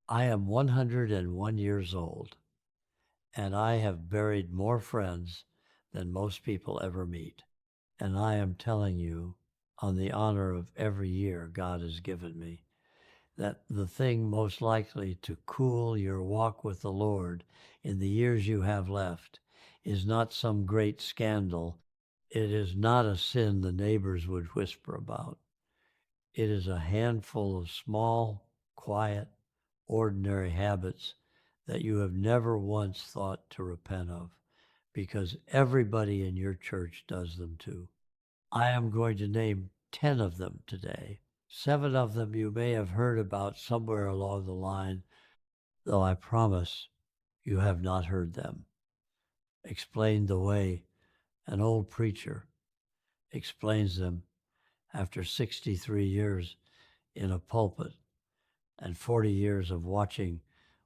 I am 101 years old, and I have buried more friends than most people ever meet. And I am telling you, on the honor of every year God has given me, that the thing most likely to cool your walk with the Lord in the years you have left is not some great scandal. It is not a sin the neighbors would whisper about. It is a handful of small, quiet, ordinary habits that you have never once thought to repent of, because everybody in your church does them too. I am going to name 10 of them today. 7 of them you may have heard about somewhere along the line, though I promise you have not heard them. Explained the way an old preacher explains them after 63 years in a pulpit and 40 years of watching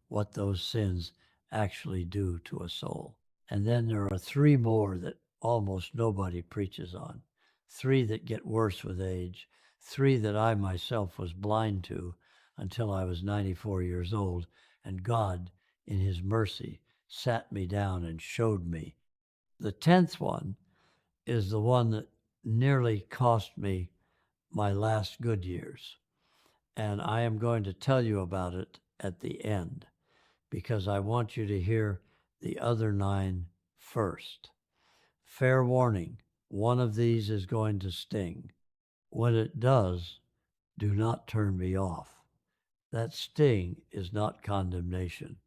what those sins actually do to a soul. And then there are 3 more that almost nobody preaches on, 3 that get worse with age, 3 that I myself was blind to until I was 94 years old, and God, in His mercy, sat me down and showed me. The 10th one is the one that nearly cost me my last good years. And I am going to tell you about it at the end because I want you to hear the other 9 first. Fair warning, one of these is going to sting. When it does, do not turn me off. That sting is not condemnation.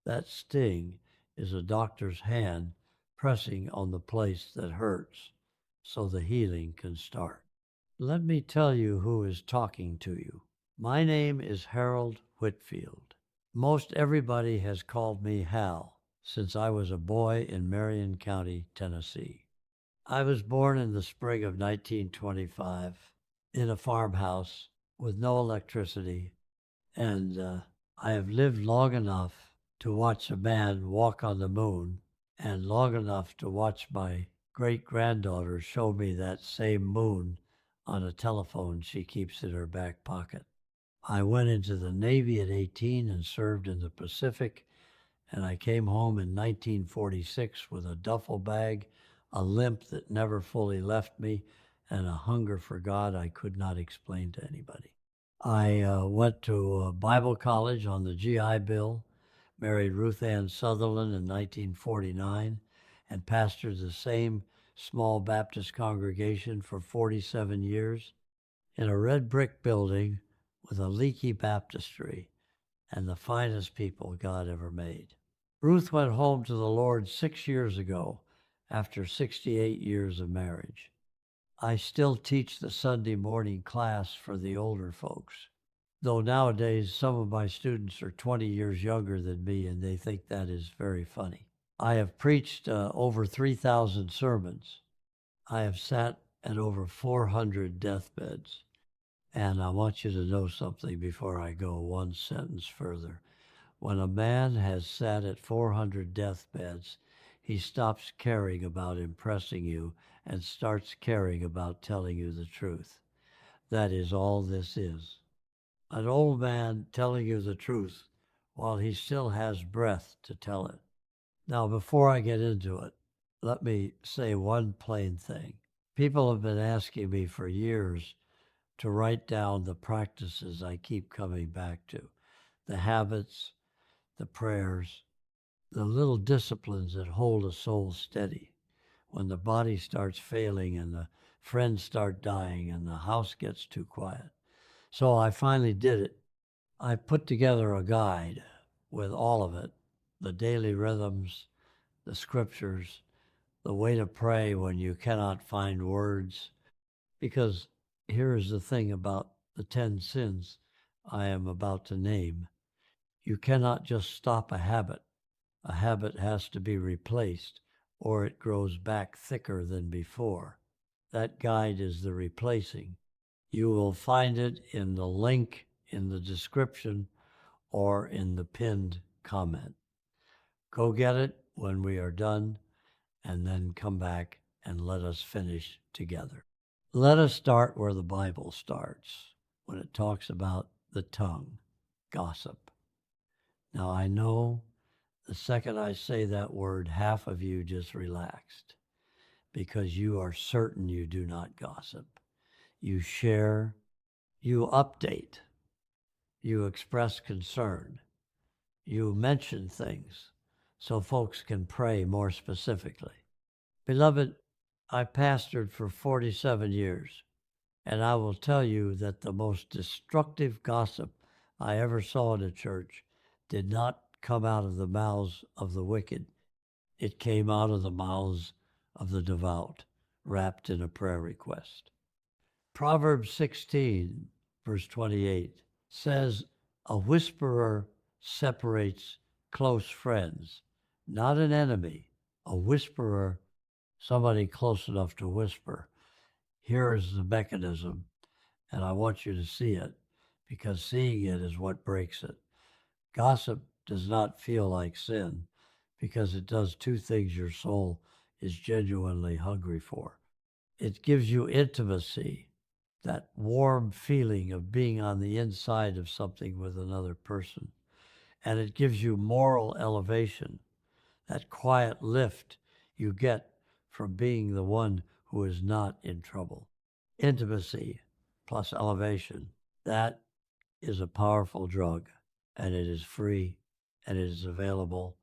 That sting is a doctor's hand pressing on the place that hurts so the healing can start. Let me tell you who is talking to you. My name is Harold Whitfield. Most everybody has called me Hal since I was a boy in Marion County, Tennessee. I was born in the spring of 1925 in a farmhouse with no electricity, and I have lived long enough to watch a man walk on the moon and long enough to watch my great granddaughter show me that same moon on a telephone she keeps in her back pocket. I went into the Navy at 18 and served in the Pacific, and I came home in 1946 with a duffel bag, a limp that never fully left me, and a hunger for God I could not explain to anybody. I went to Bible college on the GI Bill, married Ruth Ann Sutherland in 1949, and pastored the same small Baptist congregation for 47 years in a red brick building with a leaky baptistry and the finest people God ever made. Ruth went home to the Lord 6 years ago after 68 years of marriage. I still teach the Sunday morning class for the older folks, though nowadays some of my students are 20 years younger than me and they think that is very funny. I have preached over 3,000 sermons. I have sat at over 400 deathbeds. And I want you to know something before I go one sentence further. When a man has sat at 400 deathbeds, he stops caring about impressing you and starts caring about telling you the truth. That is all this is. An old man telling you the truth while he still has breath to tell it. Now, before I get into it, let me say one plain thing. People have been asking me for years to write down the practices I keep coming back to, the habits, the prayers, the little disciplines that hold a soul steady when the body starts failing and the friends start dying and the house gets too quiet. So I finally did it. I put together a guide with all of it, the daily rhythms, the scriptures, the way to pray when you cannot find words, because here is the thing about the 10 sins I am about to name. You cannot just stop a habit. A habit has to be replaced, or it grows back thicker than before. That guide is the replacing. You will find it in the link in the description or in the pinned comment. Go get it when we are done, and then come back and let us finish together. Let us start where the Bible starts, when it talks about the tongue, gossip. Now, I know the second I say that word, half of you just relaxed because you are certain you do not gossip. You share, you update, you express concern, you mention things so folks can pray more specifically. Beloved, I pastored for 47 years, and I will tell you that the most destructive gossip I ever saw in a church did not come out of the mouths of the wicked. It came out of the mouths of the devout, wrapped in a prayer request. Proverbs 16, verse 28 says, "A whisperer separates close friends, not an enemy. A whisperer, somebody close enough to whisper." Here is the mechanism, and I want you to see it because seeing it is what breaks it. Gossip does not feel like sin because it does two things your soul is genuinely hungry for. It gives you intimacy, that warm feeling of being on the inside of something with another person. And it gives you moral elevation, that quiet lift you get from being the one who is not in trouble. Intimacy plus elevation, that is a powerful drug, and it is free, and it is available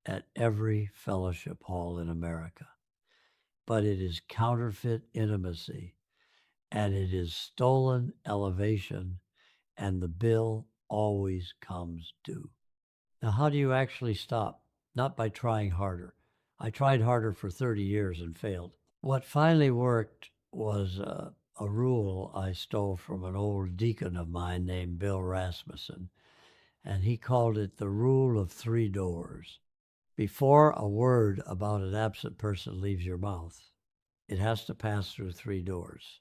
at every fellowship hall in America. But it is counterfeit intimacy, and it is stolen elevation, and the bill always comes due. Now, how do you actually stop? Not by trying harder. I tried harder for 30 years and failed. What finally worked was a rule I stole from an old deacon of mine named Bill Rasmussen, and he called it the rule of 3 doors. Before a word about an absent person leaves your mouth, it has to pass through 3 doors.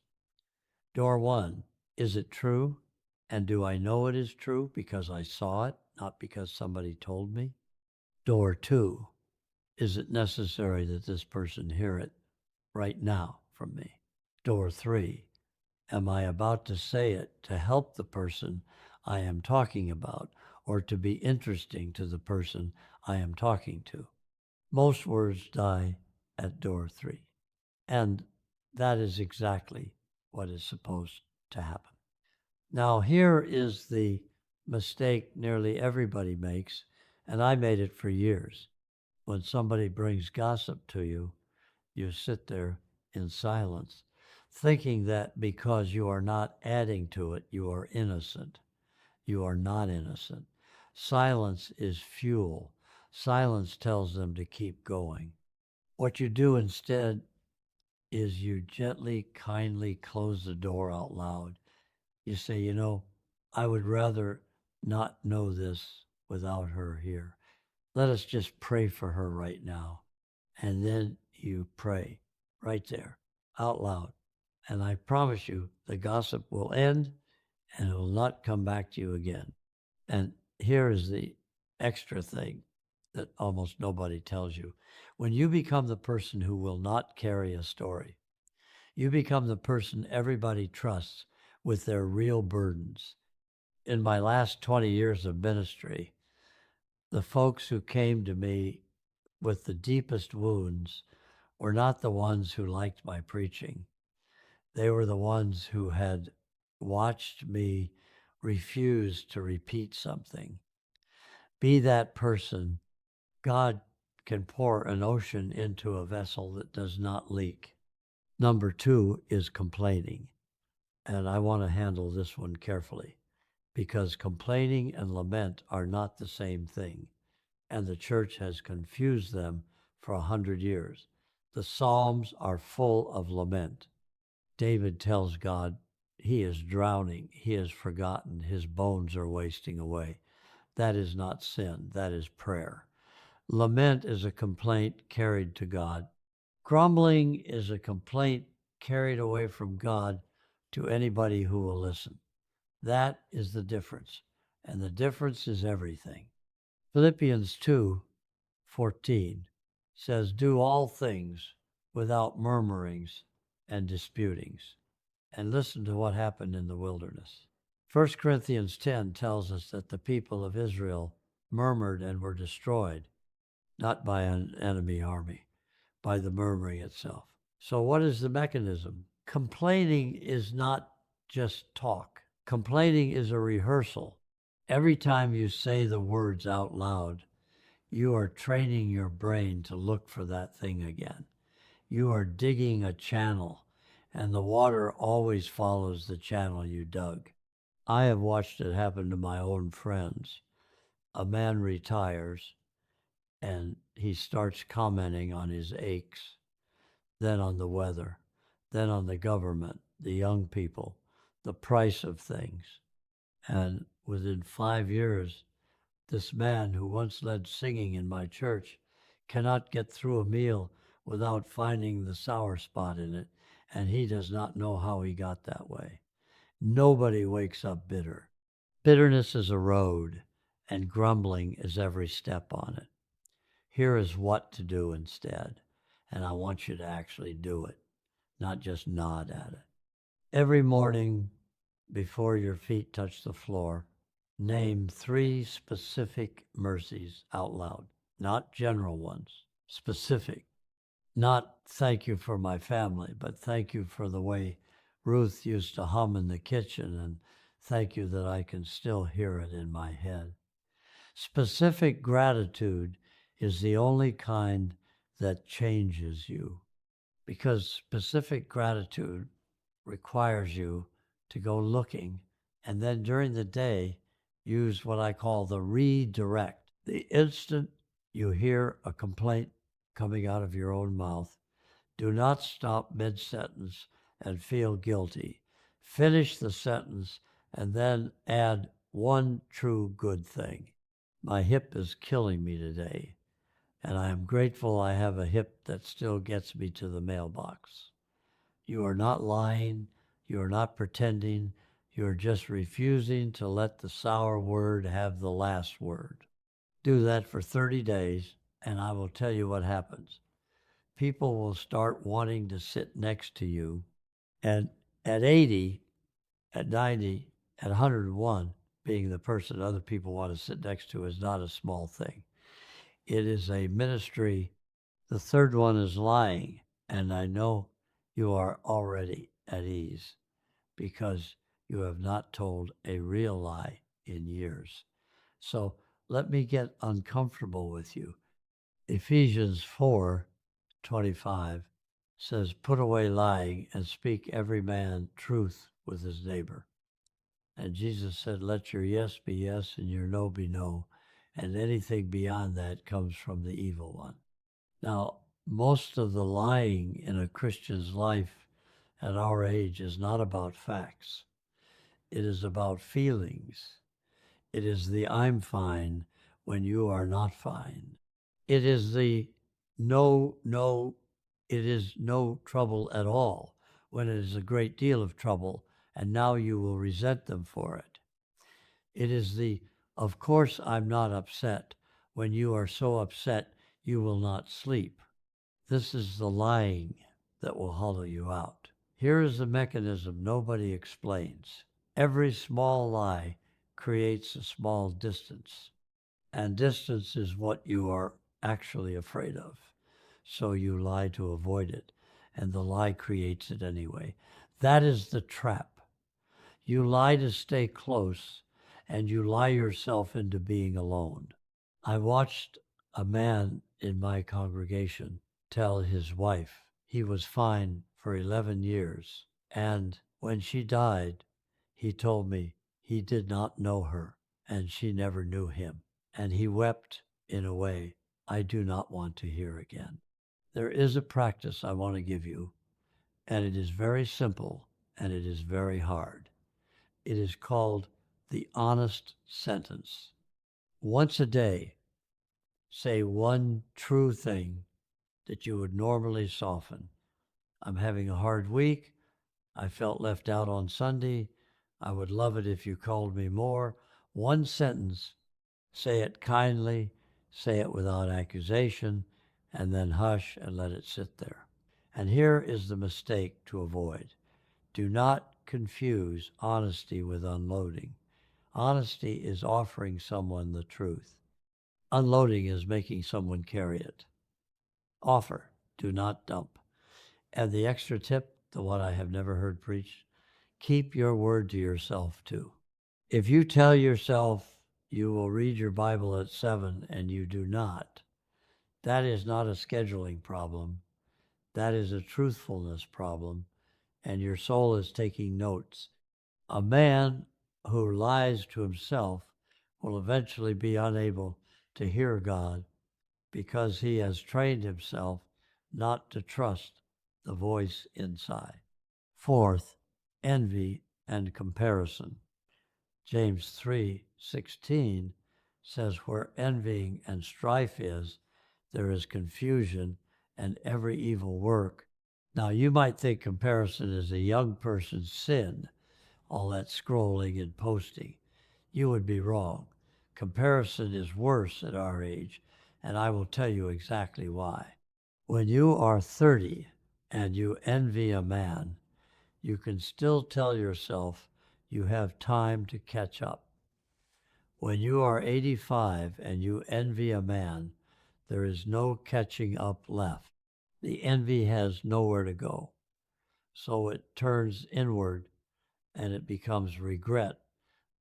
Door 1, is it true? And do I know it is true because I saw it, not because somebody told me? Door 2, is it necessary that this person hear it right now from me? Door 3, am I about to say it to help the person I am talking about or to be interesting to the person I am talking to? Most words die at door 3. And that is exactly what is supposed to happen. Now, here is the mistake nearly everybody makes, and I made it for years. When somebody brings gossip to you, you sit there in silence, thinking that because you are not adding to it, you are innocent. You are not innocent. Silence is fuel. Silence tells them to keep going. What you do instead is you gently, kindly close the door out loud. You say, I would rather not know this without her here. Let us just pray for her right now. And then you pray right there out loud. And I promise you, the gossip will end and it will not come back to you again. And here is the extra thing that almost nobody tells you. When you become the person who will not carry a story, you become the person everybody trusts with their real burdens. In my last 20 years of ministry, the folks who came to me with the deepest wounds were not the ones who liked my preaching. They were the ones who had watched me refuse to repeat something. Be that person. God can pour an ocean into a vessel that does not leak. Number 2 is complaining. And I want to handle this one carefully because complaining and lament are not the same thing. And the church has confused them for 100 years. The Psalms are full of lament. David tells God he is drowning, he is forgotten, his bones are wasting away. That is not sin, that is prayer. Lament is a complaint carried to God. Grumbling is a complaint carried away from God to anybody who will listen. That is the difference, and the difference is everything. Philippians 2:14 says, do all things without murmurings and disputings. And listen to what happened in the wilderness. 1 Corinthians 10 tells us that the people of Israel murmured and were destroyed, not by an enemy army, by the murmuring itself. So, what is the mechanism? Complaining is not just talk, complaining is a rehearsal. Every time you say the words out loud, you are training your brain to look for that thing again. You are digging a channel, and the water always follows the channel you dug. I have watched it happen to my own friends. A man retires and he starts commenting on his aches, then on the weather, then on the government, the young people, the price of things. And within 5 years, this man who once led singing in my church cannot get through a meal without finding the sour spot in it, and he does not know how he got that way. Nobody wakes up bitter. Bitterness is a road, and grumbling is every step on it. Here is what to do instead, and I want you to actually do it, not just nod at it. Every morning before your feet touch the floor, name 3 specific mercies out loud, not general ones, specific. Not thank you for my family, but thank you for the way Ruth used to hum in the kitchen, and thank you that I can still hear it in my head. Specific gratitude is the only kind that changes you, because specific gratitude requires you to go looking and then during the day use what I call the redirect. The instant you hear a complaint coming out of your own mouth, do not stop mid sentence and feel guilty. Finish the sentence and then add one true good thing. My hip is killing me today, and I am grateful I have a hip that still gets me to the mailbox. You are not lying. You are not pretending. You are just refusing to let the sour word have the last word. Do that for 30 days, and I will tell you what happens. People will start wanting to sit next to you. And at 80, at 90, at 101, being the person other people want to sit next to is not a small thing. It is a ministry. The third one is lying. And I know you are already at ease because you have not told a real lie in years. So let me get uncomfortable with you. Ephesians 4:25 says, put away lying and speak every man truth with his neighbor. And Jesus said, let your yes be yes and your no be no. And anything beyond that comes from the evil one. Now, most of the lying in a Christian's life at our age is not about facts. It is about feelings. It is the I'm fine when you are not fine. It is the it is no trouble at all when it is a great deal of trouble, and now you will resent them for it. It is the, of course I'm not upset, when you are so upset you will not sleep. This is the lying that will hollow you out. Here is the mechanism nobody explains. Every small lie creates a small distance, and distance is what you are actually afraid of. So you lie to avoid it, and the lie creates it anyway. That is the trap. You lie to stay close, and you lie yourself into being alone. I watched a man in my congregation tell his wife he was fine for 11 years, and when she died, he told me he did not know her, and she never knew him. And he wept in a way I do not want to hear again. There is a practice I want to give you, and it is very simple and it is very hard. It is called the honest sentence. Once a day, say one true thing that you would normally soften. I'm having a hard week. I felt left out on Sunday. I would love it if you called me more. One sentence. Say it kindly, say it without accusation, and then hush and let it sit there. And here is the mistake to avoid. Do not confuse honesty with unloading. Honesty is offering someone the truth. Unloading is making someone carry it. Offer, do not dump. And the extra tip, the one I have never heard preached, keep your word to yourself too. If you tell yourself you will read your Bible at 7 and you do not, that is not a scheduling problem. That is a truthfulness problem, and your soul is taking notes. A man who lies to himself will eventually be unable to hear God because he has trained himself not to trust the voice inside. Fourth, envy and comparison. James 3:16 says, where envying and strife is, there is confusion and every evil work. Now, you might think comparison is a young person's sin, all that scrolling and posting. You would be wrong. Comparison is worse at our age, and I will tell you exactly why. When you are 30 and you envy a man, you can still tell yourself you have time to catch up. When you are 85 and you envy a man, there is no catching up left. The envy has nowhere to go. So it turns inward and it becomes regret.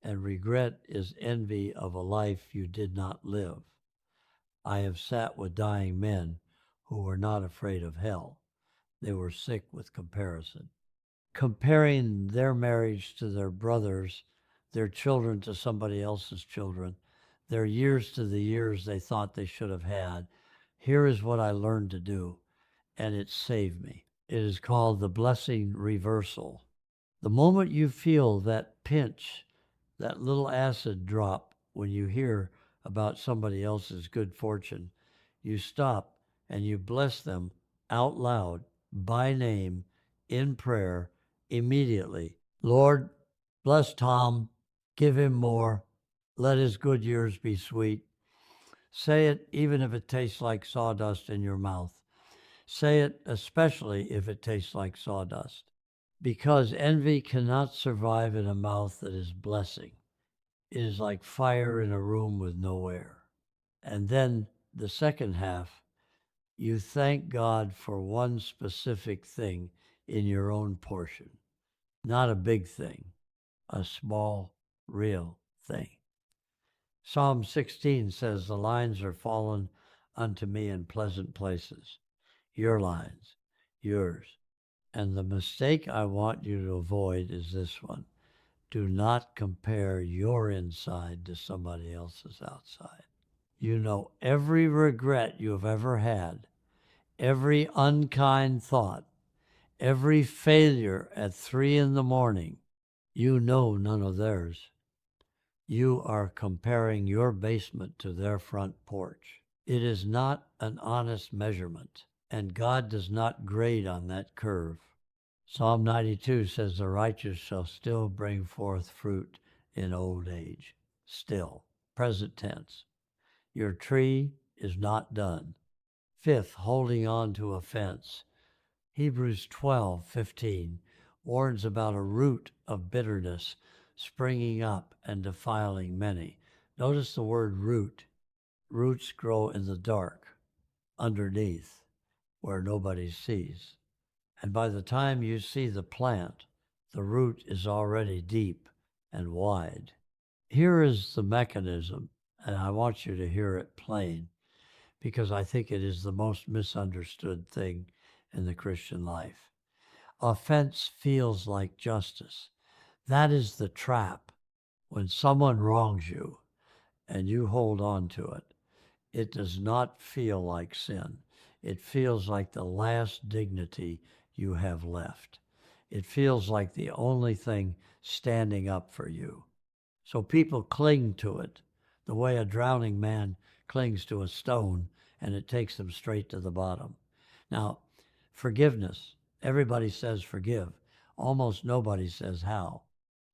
And regret is envy of a life you did not live. I have sat with dying men who were not afraid of hell. They were sick with comparison. Comparing their marriage to their brothers, their children to somebody else's children, their years to the years they thought they should have had. Here is what I learned to do, and it saved me. It is called the blessing reversal. The moment you feel that pinch, that little acid drop when you hear about somebody else's good fortune, you stop and you bless them out loud, by name, in prayer, immediately. Lord, bless Tom, give him more, let his good years be sweet. Say it even if it tastes like sawdust in your mouth. Say it especially if it tastes like sawdust. Because envy cannot survive in a mouth that is blessing. It is like fire in a room with no air. And then the second half, you thank God for one specific thing in your own portion. Not a big thing, a small, real thing. Psalm 16 says, the lines are fallen unto me in pleasant places. Your lines, yours. And the mistake I want you to avoid is this one. Do not compare your inside to somebody else's outside. You know every regret you have ever had, every unkind thought, every failure at 3 a.m, you know none of theirs. You are comparing your basement to their front porch. It is not an honest measurement, and God does not grade on that curve. Psalm 92 says, the righteous shall still bring forth fruit in old age. Still, present tense. Your tree is not done. Fifth, holding on to offense. Hebrews 12:15 warns about a root of bitterness springing up and defiling many. Notice the word root. Roots grow in the dark, underneath, where nobody sees. And by the time you see the plant, the root is already deep and wide. Here is the mechanism, and I want you to hear it plain, because I think it is the most misunderstood thing in the Christian life. Offense feels like justice. That is the trap. When someone wrongs you and you hold on to it, it does not feel like sin. It feels like the last dignity you have left. It feels like the only thing standing up for you. So people cling to it the way a drowning man clings to a stone, and it takes them straight to the bottom. Now, forgiveness. Everybody says forgive. Almost nobody says how.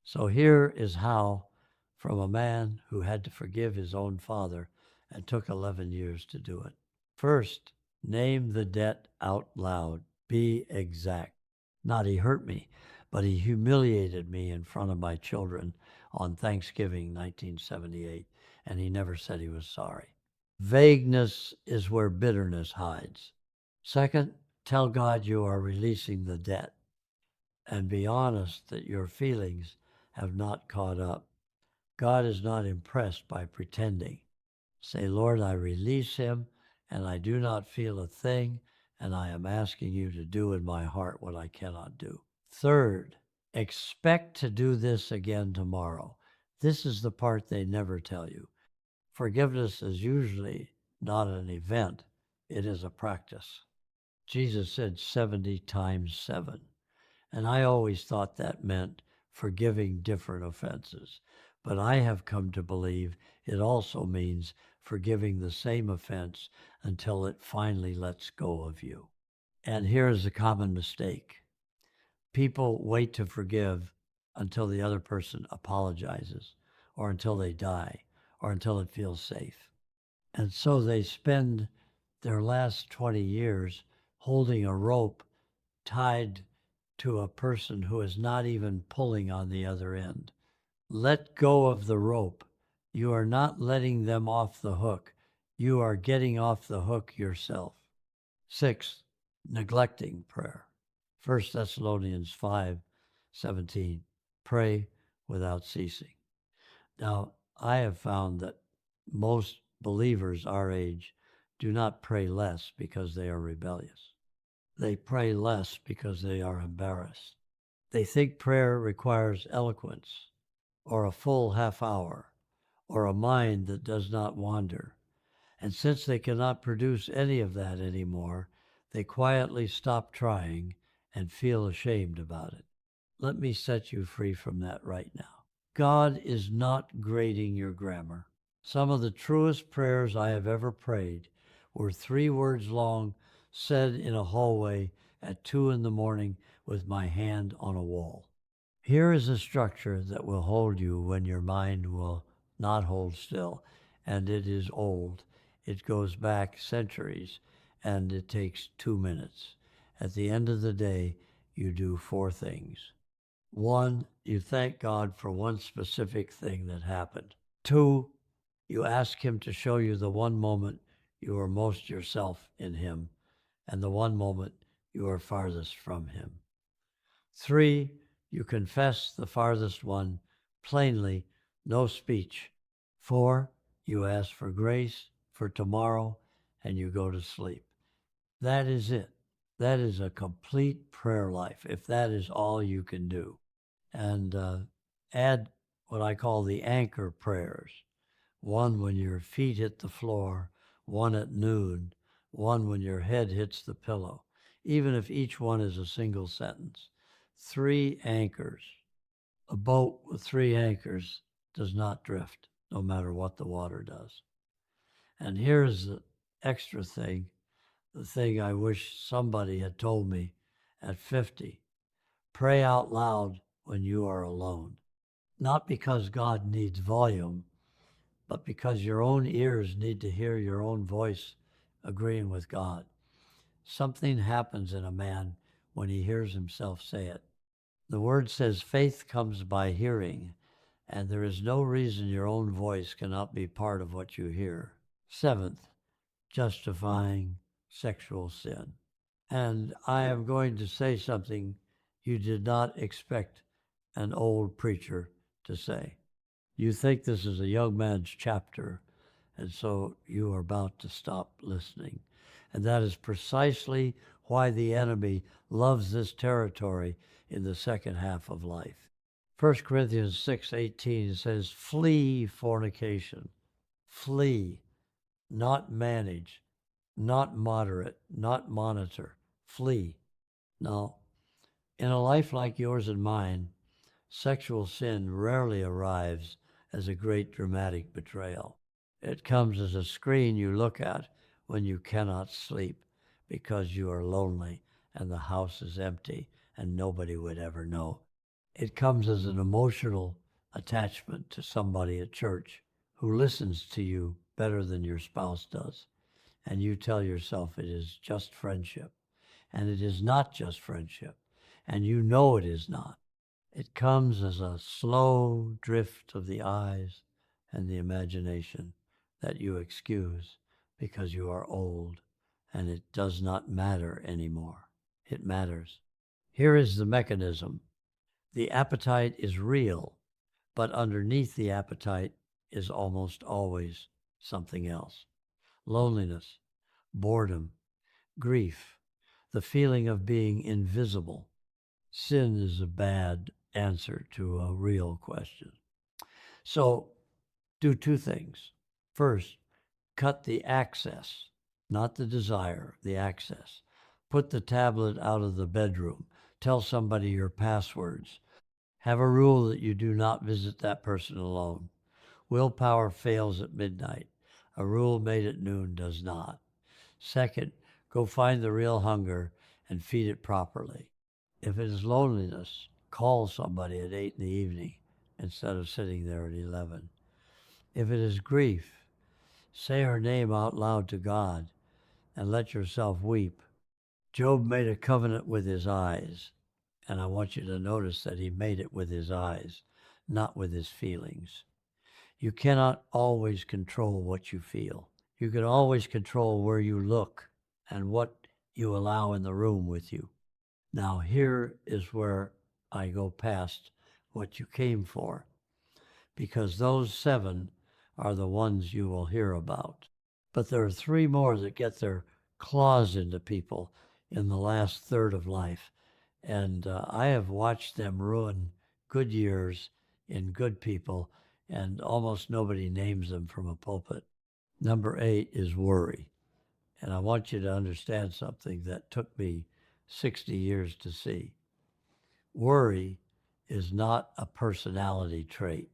So here is how from a man who had to forgive his own father and took 11 years to do it. First, name the debt out loud. Be exact. Not he hurt me, but he humiliated me in front of my children on Thanksgiving 1978, and he never said he was sorry. Vagueness is where bitterness hides. Second, tell God you are releasing the debt and be honest that your feelings have not caught up. God is not impressed by pretending. Say, Lord, I release him and I do not feel a thing, and I am asking you to do in my heart what I cannot do. Third, expect to do this again tomorrow. This is the part they never tell you. Forgiveness is usually not an event, it is a practice. Jesus said 70 times 7. And I always thought that meant forgiving different offenses. But I have come to believe it also means forgiving the same offense until it finally lets go of you. And here is a common mistake. People wait to forgive until the other person apologizes, or until they die, or until it feels safe. And so they spend their last 20 years holding a rope tied to a person who is not even pulling on the other end. Let go of the rope. You are not letting them off the hook. You are getting off the hook yourself. Sixth, neglecting prayer. 1 Thessalonians 5:17. Pray without ceasing. Now, I have found that most believers our age do not pray less because they are rebellious. They pray less because they are embarrassed. They think prayer requires eloquence, or a full half hour, or a mind that does not wander. And since they cannot produce any of that anymore, they quietly stop trying and feel ashamed about it. Let me set you free from that right now. God is not grading your grammar. Some of the truest prayers I have ever prayed were 3 words long, said in a hallway at 2 in the morning with my hand on a wall. Here is a structure that will hold you when your mind will not hold still, and it is old. It goes back centuries, and it takes 2 minutes. At the end of the day, you do 4 things. 1, you thank God for one specific thing that happened. 2, you ask him to show you the one moment you are most yourself in him, and the one moment you are farthest from him. 3, you confess the farthest one plainly, no speech. 4, you ask for grace for tomorrow, and you go to sleep. That is it. That is a complete prayer life, if that is all you can do. And add what I call the anchor prayers. 1 when your feet hit the floor, 1 at noon, 1 when your head hits the pillow, even if each one is a single sentence. 3 anchors. A boat with 3 anchors does not drift, no matter what the water does. And here's the extra thing, the thing I wish somebody had told me at 50. Pray out loud when you are alone. Not because God needs volume, but because your own ears need to hear your own voice agreeing with God. Something happens in a man when he hears himself say it. The word says faith comes by hearing, and there is no reason your own voice cannot be part of what you hear. 7th, justifying sexual sin. And I am going to say something you did not expect an old preacher to say. You think this is a young man's chapter, and so you are about to stop listening. And that is precisely why the enemy loves this territory in the second half of life. 1 Corinthians 6:18 says, flee fornication. Flee, not manage, not moderate, not monitor. Flee. Now, in a life like yours and mine, sexual sin rarely arrives as a great dramatic betrayal. It comes as a screen you look at when you cannot sleep because you are lonely and the house is empty and nobody would ever know. It comes as an emotional attachment to somebody at church who listens to you better than your spouse does. And you tell yourself it is just friendship. And it is not just friendship. And you know it is not. It comes as a slow drift of the eyes and the imagination that you excuse because you are old and it does not matter anymore. It matters. Here is the mechanism. The appetite is real, but underneath the appetite is almost always something else. Loneliness, boredom, grief, the feeling of being invisible. Sin is a bad answer to a real question. So do two things. First, cut the access, not the desire, the access. Put the tablet out of the bedroom. Tell somebody your passwords. Have a rule that you do not visit that person alone. Willpower fails at midnight. A rule made at noon does not. Second, go find the real hunger and feed it properly. If it is loneliness, call somebody at 8 in the evening instead of sitting there at 11. If it is grief, say her name out loud to God and let yourself weep. Job made a covenant with his eyes, and I want you to notice that he made it with his eyes, not with his feelings. You cannot always control what you feel. You can always control where you look and what you allow in the room with you. Now, here is where I go past what you came for, because those 7 are the ones you will hear about. But there are 3 more that get their claws into people in the last third of life. And I have watched them ruin good years in good people, and almost nobody names them from a pulpit. Number 8 is worry. And I want you to understand something that took me 60 years to see. Worry is not a personality trait.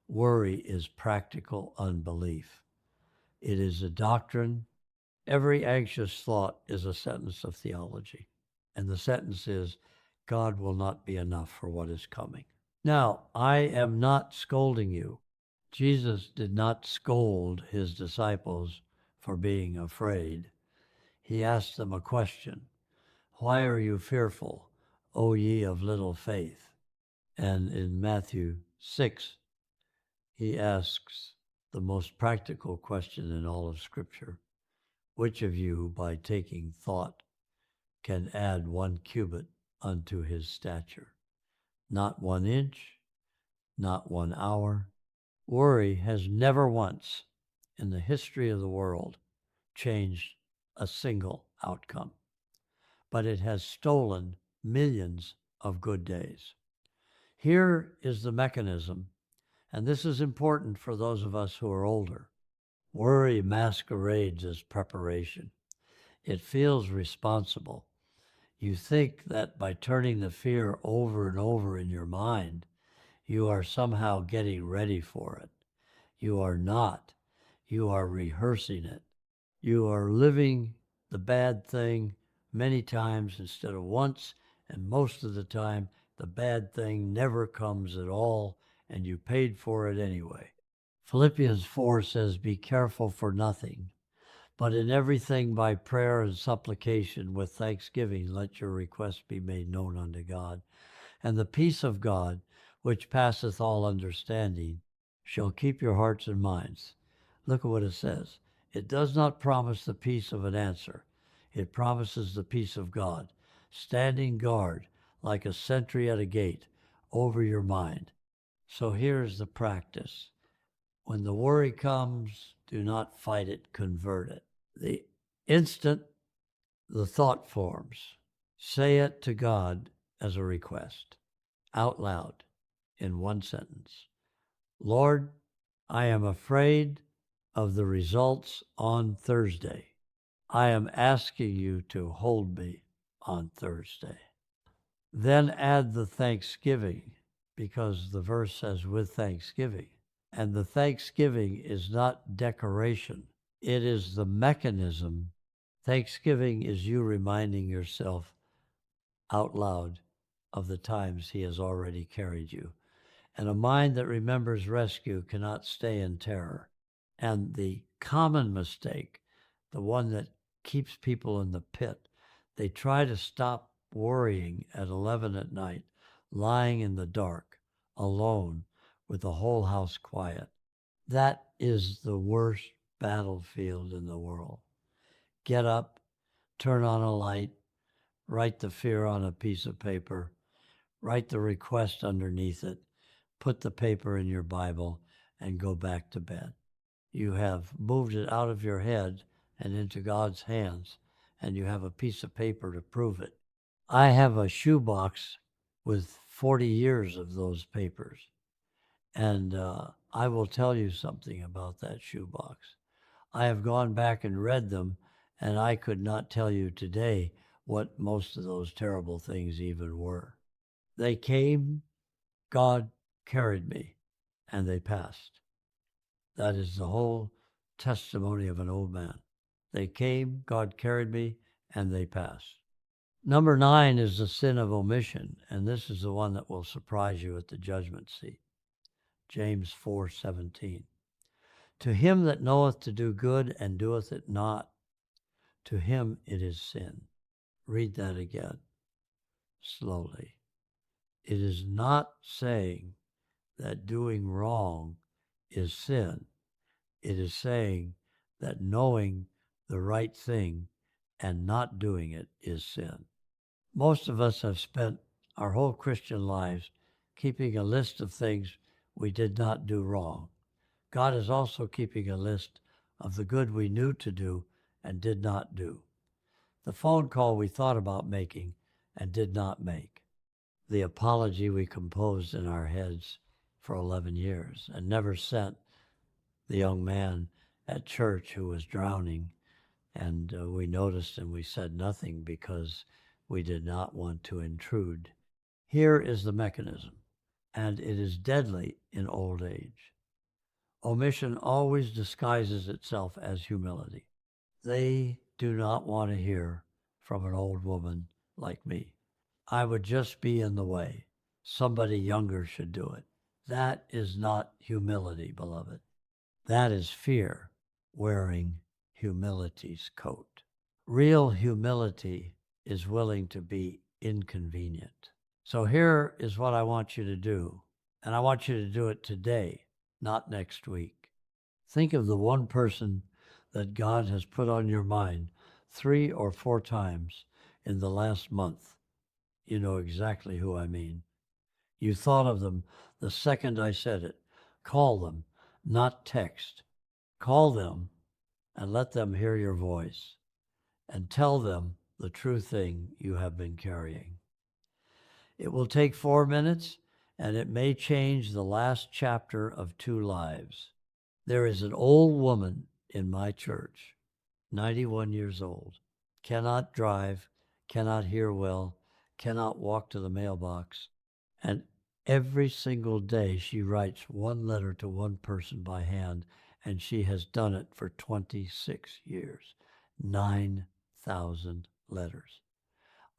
Worry is practical unbelief. It is a doctrine. Every anxious thought is a sentence of theology. And the sentence is, God will not be enough for what is coming. Now, I am not scolding you. Jesus did not scold his disciples for being afraid. He asked them a question. Why are you fearful, O ye of little faith? And in Matthew 6, he asks the most practical question in all of Scripture. Which of you, by taking thought, can add 1 cubit unto his stature? Not 1 inch, not 1 hour. Worry has never once in the history of the world changed a single outcome, but it has stolen millions of good days. Here is the mechanism, and this is important for those of us who are older. Worry masquerades as preparation. It feels responsible. You think that by turning the fear over and over in your mind, you are somehow getting ready for it. You are not. You are rehearsing it. You are living the bad thing many times instead of once, and most of the time, the bad thing never comes at all, and you paid for it anyway. Philippians 4 says, be careful for nothing, but in everything by prayer and supplication with thanksgiving, let your requests be made known unto God. And the peace of God, which passeth all understanding, shall keep your hearts and minds. Look at what it says. It does not promise the peace of an answer. It promises the peace of God, standing guard like a sentry at a gate over your mind. So here's the practice. When the worry comes, do not fight it, convert it. The instant the thought forms, say it to God as a request, out loud, in 1 sentence. Lord, I am afraid of the results on Thursday. I am asking you to hold me on Thursday. Then add the thanksgiving, because the verse says with thanksgiving. And the thanksgiving is not decoration. It is the mechanism. Thanksgiving is you reminding yourself out loud of the times he has already carried you. And a mind that remembers rescue cannot stay in terror. And the common mistake, the one that keeps people in the pit, they try to stop worrying at 11 at night, lying in the dark, alone, with the whole house quiet. That is the worst battlefield in the world. Get up, turn on a light, write the fear on a piece of paper, write the request underneath it, put the paper in your Bible, and go back to bed. You have moved it out of your head and into God's hands, and you have a piece of paper to prove it. I have a shoebox with 40 years of those papers, and I will tell you something about that shoebox. I have gone back and read them, and I could not tell you today what most of those terrible things even were. They came, God carried me, and they passed. That is the whole testimony of an old man. They came, God carried me, and they passed. Number 9 is the sin of omission, and this is the one that will surprise you at the judgment seat. James 4:17. To him that knoweth to do good and doeth it not, to him it is sin. Read that again, slowly. It is not saying that doing wrong is sin. It is saying that knowing the right thing and not doing it is sin. Most of us have spent our whole Christian lives keeping a list of things we did not do wrong. God is also keeping a list of the good we knew to do and did not do. The phone call we thought about making and did not make. The apology we composed in our heads for 11 years and never sent the young man at church who was drowning, and we noticed and we said nothing because we did not want to intrude. Here is the mechanism, and it is deadly in old age. Omission always disguises itself as humility. They do not want to hear from an old woman like me. I would just be in the way. Somebody younger should do it. That is not humility, beloved. That is fear wearing humility's coat. Real humility is willing to be inconvenient. So here is what I want you to do, and I want you to do it today, not next week. Think of the one person that God has put on your mind 3 or 4 times in the last month. You know exactly who I mean. You thought of them the second I said it. Call them, not text. Call them and let them hear your voice and tell them the true thing you have been carrying. It will take 4 minutes, and it may change the last chapter of 2 lives. There is an old woman in my church, 91 years old, cannot drive, cannot hear well, cannot walk to the mailbox, and every single day she writes 1 letter to 1 person by hand, and she has done it for 26 years, 9,000 letters.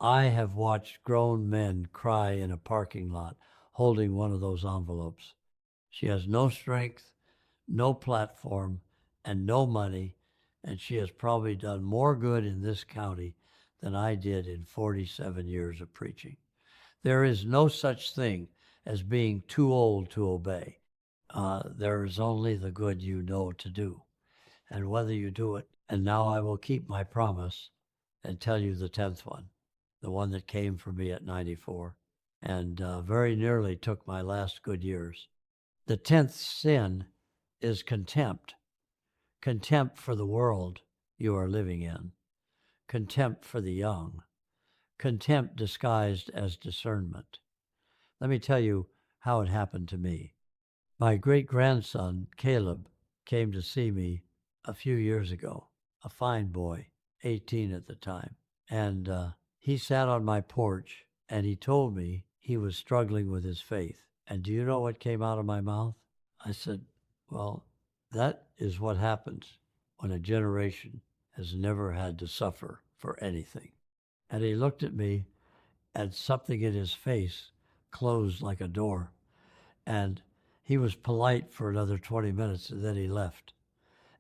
I have watched grown men cry in a parking lot holding one of those envelopes. She has no strength, no platform, and no money, and she has probably done more good in this county than I did in 47 years of preaching. There is no such thing as being too old to obey. There is only the good you know to do, and whether you do it. And now I will keep my promise and tell you the 10th one, the one that came for me at 94 and very nearly took my last good years. The 10th sin is contempt. Contempt for the world you are living in. Contempt for the young. Contempt disguised as discernment. Let me tell you how it happened to me. My great-grandson, Caleb, came to see me a few years ago, a fine boy, 18 at the time. And he sat on my porch and he told me he was struggling with his faith. And do you know what came out of my mouth? I said, well, that is what happens when a generation has never had to suffer for anything. And he looked at me and something in his face closed like a door. And he was polite for another 20 minutes and then he left.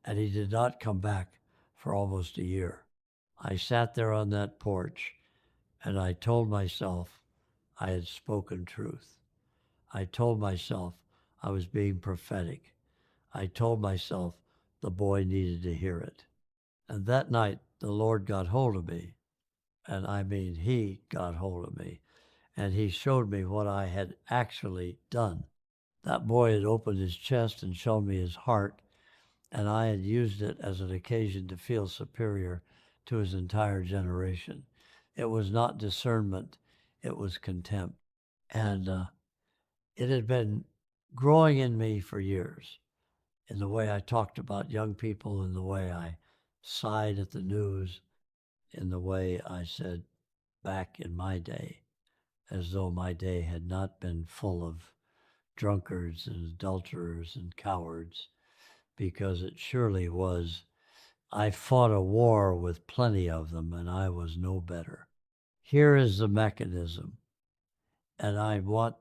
And he did not come back for almost a year. I sat there on that porch and I told myself I had spoken truth. I told myself I was being prophetic. I told myself the boy needed to hear it. And that night, the Lord got hold of me. And I mean, He got hold of me. And He showed me what I had actually done. That boy had opened his chest and shown me his heart, and I had used it as an occasion to feel superior to his entire generation. It was not discernment, it was contempt. And it had been growing in me for years, in the way I talked about young people, in the way I sighed at the news, in the way I said back in my day, as though my day had not been full of drunkards and adulterers and cowards, because it surely was. I fought a war with plenty of them, and I was no better. Here is the mechanism, and I want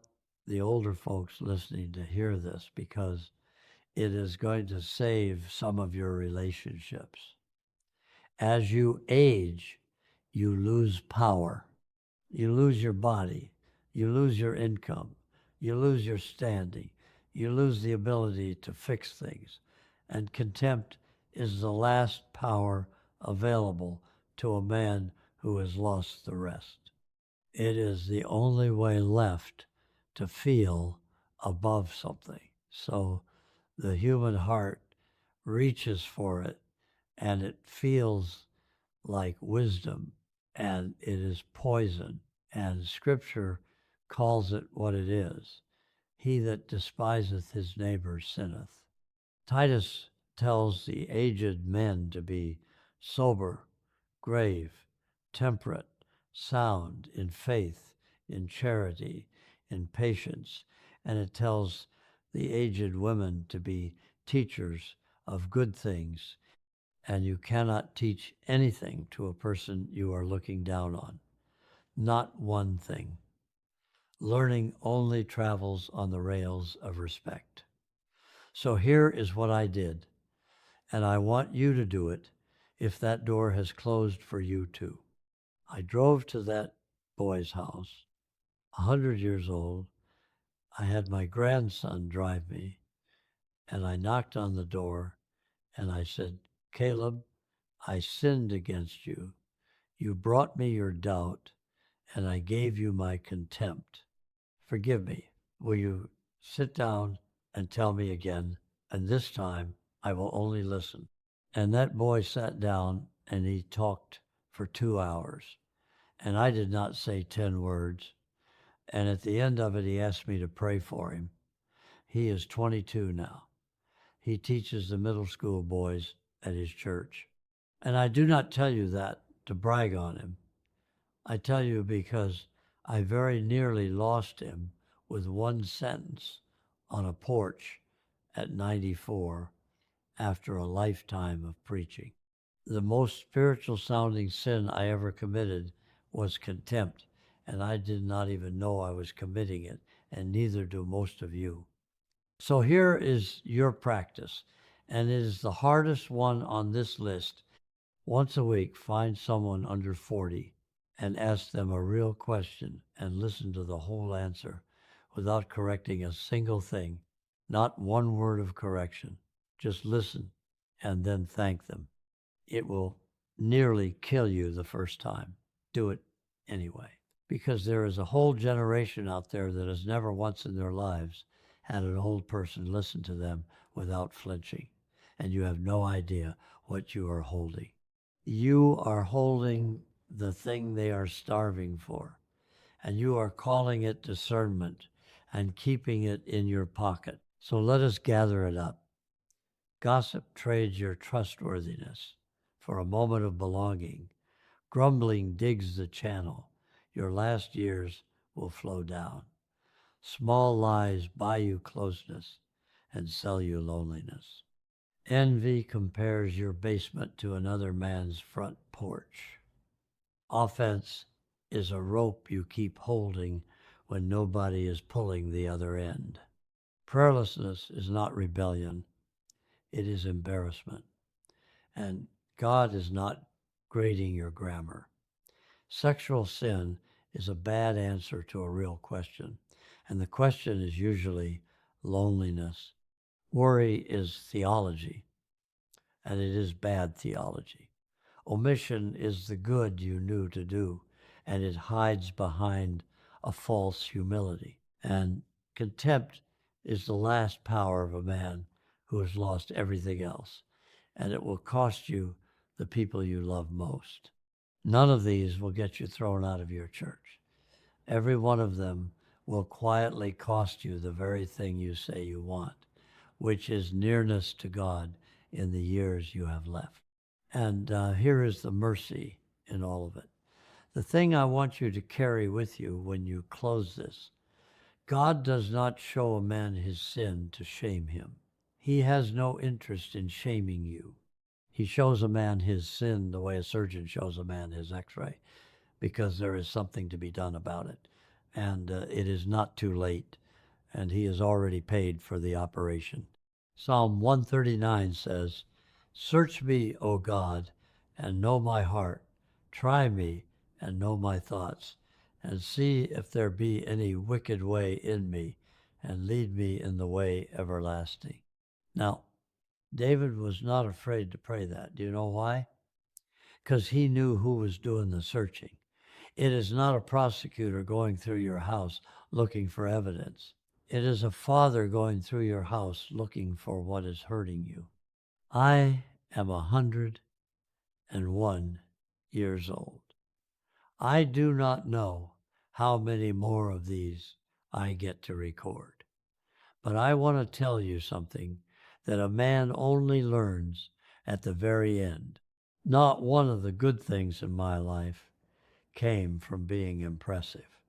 the older folks listening to hear this because it is going to save some of your relationships. As you age, you lose power. You lose your body. You lose your income. You lose your standing. You lose the ability to fix things. And contempt is the last power available to a man who has lost the rest. It is the only way left to feel above something. So the human heart reaches for it, and it feels like wisdom, and it is poison. And Scripture calls it what it is. He that despiseth his neighbor sinneth. Titus tells the aged men to be sober, grave, temperate, sound in faith, in charity, in patience. And it tells the aged women to be teachers of good things. And you cannot teach anything to a person you are looking down on. Not one thing. Learning only travels on the rails of respect. So here is what I did, and I want you to do it if that door has closed for you too. I drove to that boy's house, 100 years old. I had my grandson drive me, and I knocked on the door, and I said, Caleb, I sinned against you. You brought me your doubt, and I gave you my contempt. Forgive me. Will you sit down and tell me again? And this time I will only listen. And that boy sat down and he talked for 2 hours. And I did not say 10 words. And at the end of it, he asked me to pray for him. He is 22 now. He teaches the middle school boys at his church. And I do not tell you that to brag on him. I tell you because I very nearly lost him with one sentence on a porch at 94 after a lifetime of preaching. The most spiritual sounding sin I ever committed was contempt, and I did not even know I was committing it, and neither do most of you. So here is your practice, and it is the hardest one on this list. Once a week, find someone under 40 and ask them a real question and listen to the whole answer without correcting a single thing, not one word of correction. Just listen and then thank them. It will nearly kill you the first time. Do it anyway, because there is a whole generation out there that has never once in their lives had an old person listen to them without flinching, and you have no idea what you are holding. You are holding the thing they are starving for, and you are calling it discernment and keeping it in your pocket. So let us gather it up. Gossip trades your trustworthiness for a moment of belonging. Grumbling digs the channel. Your last years will flow down. Small lies buy you closeness and sell you loneliness. Envy compares your basement to another man's front porch. Offense is a rope you keep holding when nobody is pulling the other end. Prayerlessness is not rebellion, it is embarrassment. And God is not grading your grammar. Sexual sin is a bad answer to a real question, and the question is usually loneliness. Worry is theology. and it is bad theology. Omission is the good you knew to do, and it hides behind a false humility. And contempt is the last power of a man who has lost everything else, and it will cost you the people you love most. None of these will get you thrown out of your church. Every one of them will quietly cost you the very thing you say you want, which is nearness to God in the years you have left. And here is the mercy in all of it. The thing I want you to carry with you when you close this: God does not show a man his sin to shame him. He has no interest in shaming you. He shows a man his sin the way a surgeon shows a man his x-ray, because there is something to be done about it. And it is not too late, and he has already paid for the operation. Psalm 139 says, "Search me, O God, and know my heart. Try me and know my thoughts, and see if there be any wicked way in me, and lead me in the way everlasting." Now, David was not afraid to pray that. Do you know why? Because he knew who was doing the searching. It is not a prosecutor going through your house looking for evidence. It is a father going through your house looking for what is hurting you. I am 101 years old. I do not know how many more of these I get to record. But I want to tell you something that a man only learns at the very end. Not one of the good things in my life came from being impressive.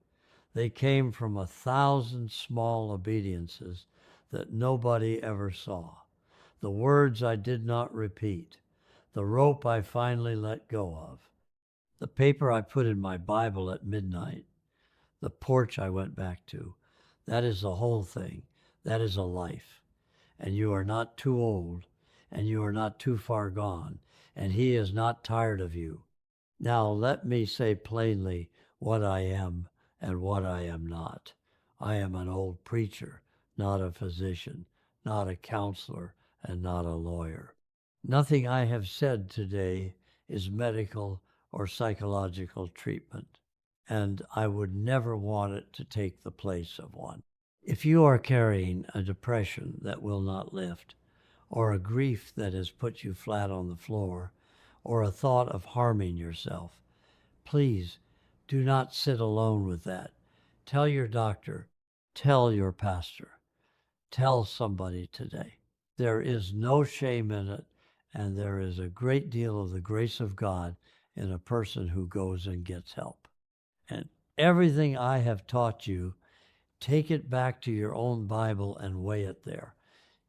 They came from 1,000 small obediences that nobody ever saw. The words I did not repeat. The rope I finally let go of. The paper I put in my Bible at midnight. The porch I went back to. That is the whole thing. That is a life. And you are not too old, and you are not too far gone, and he is not tired of you. Now let me say plainly what I am and what I am not. I am an old preacher, not a physician, not a counselor, and not a lawyer. Nothing I have said today is medical or psychological treatment, and I would never want it to take the place of one. If you are carrying a depression that will not lift, or a grief that has put you flat on the floor, or a thought of harming yourself, please do not sit alone with that. Tell your doctor, tell your pastor, tell somebody today. There is no shame in it, and there is a great deal of the grace of God in a person who goes and gets help. And everything I have taught you, take it back to your own Bible and weigh it there.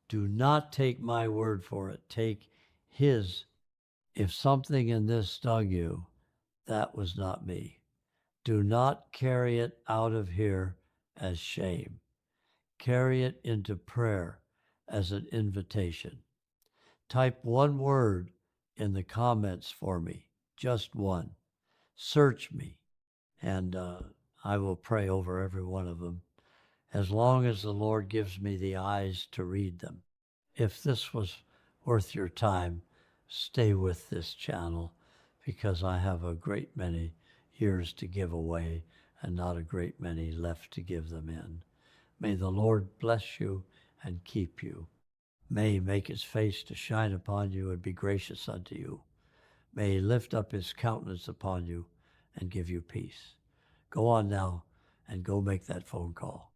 Do not take my word for it. Take his. If something in this stung you, that was not me. Do not carry it out of here as shame. Carry it into prayer as an invitation. Type one word in the comments for me, just one. Search me, and I will pray over every one of them, as long as the Lord gives me the eyes to read them. If this was worth your time, stay with this channel, because I have a great many years to give away and not a great many left to give them in. May the Lord bless you and keep you. May he make his face to shine upon you and be gracious unto you. May he lift up his countenance upon you and give you peace. Go on now and go make that phone call.